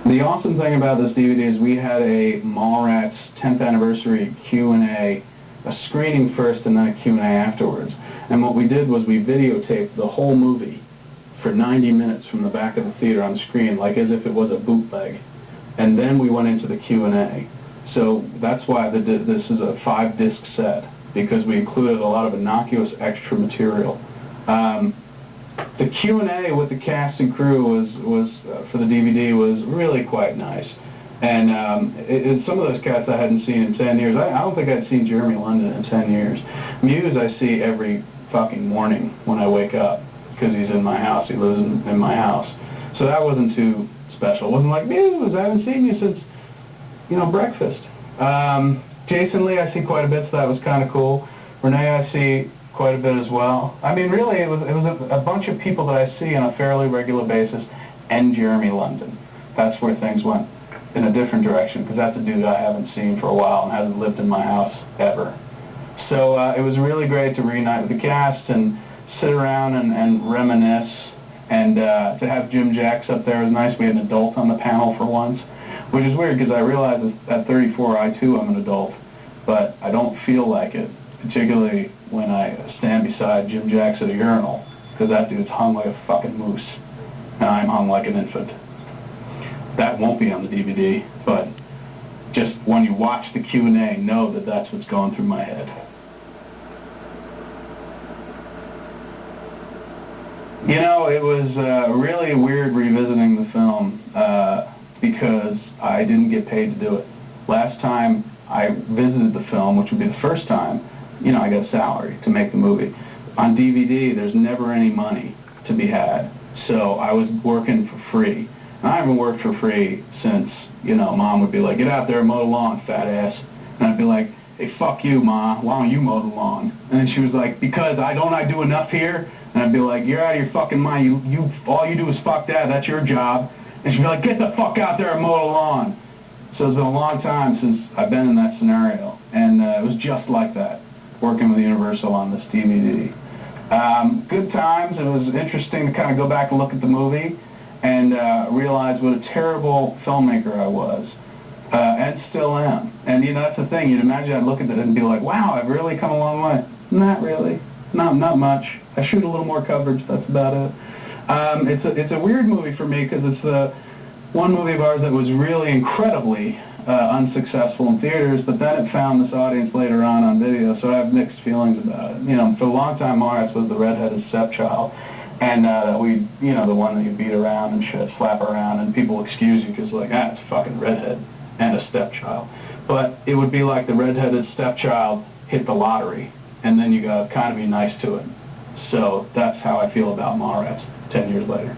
The awesome thing about this DVD is we had a Mallrats 10th anniversary Q&A, a screening first and then a Q&A afterwards. And what we did was we videotaped the whole movie for 90 minutes from the back of the theater on screen, like as if it was a bootleg. And then we went into the Q&A. So that's why this is a 5-disc set, because we included a lot of innocuous extra material. The Q&A with the cast and crew was for the DVD was really quite nice. And some of those cats I hadn't seen in 10 years. I don't think I'd seen Jeremy London in 10 years. Muse I see every fucking morning when I wake up, because he's in my house. He lives in my house. So that wasn't too special. It wasn't like, Muse, I haven't seen you since, breakfast. Jason Lee I see quite a bit, so that was kind of cool. Renee I see quite a bit as well. I mean, really, it was a bunch of people that I see on a fairly regular basis, and Jeremy London. That's where things went in a different direction, because that's a dude I haven't seen for a while and hasn't lived in my house ever. So it was really great to reunite with the cast and sit around and reminisce, and to have Jim Jacks up there was nice. We had an adult on the panel for once, which is weird because I realize that at 34 I too am an adult, but I don't feel like it, particularly when I stand beside Jim Jacks at a urinal, because that dude's hung like a fucking moose, and I'm hung like an infant. That won't be on the DVD, but just when you watch the Q&A, know that that's what's going through my head. It was really weird revisiting the film because I didn't get paid to do it. Last time I visited the film, which would be the first time, I got a salary to make the movie. On DVD, there's never any money to be had, so I was working for free. And I haven't worked for free since, Mom would be like, get out there and mow the lawn, fat ass. And I'd be like, hey, fuck you, Ma, why don't you mow the lawn? And then she was like, because I do enough here? And I'd be like, you're out of your fucking mind, you all you do is fuck that, that's your job. And she'd be like, get the fuck out there and mow the lawn. So it's been a long time since I've been in that scenario, and it was just like that, working with Universal on this DVD. Good times. It was interesting to kind of go back and look at the movie and realize what a terrible filmmaker I was, and still am. And that's the thing. You'd imagine I'd look at it and be like, wow, I've really come a long way. Not really. Not much. I shoot a little more coverage. That's about it. It's a weird movie for me because it's the one movie of ours that was really incredibly unsuccessful in theaters, but then it found this audience later on video, so I have mixed feelings about it. For a long time, Mallrats was the redheaded stepchild, and the one that you beat around and shit, slap around, and people excuse you because it's a fucking redhead and a stepchild. But it would be like the redheaded stepchild hit the lottery, and then you gotta kind of be nice to it. So that's how I feel about Mallrats 10 years later.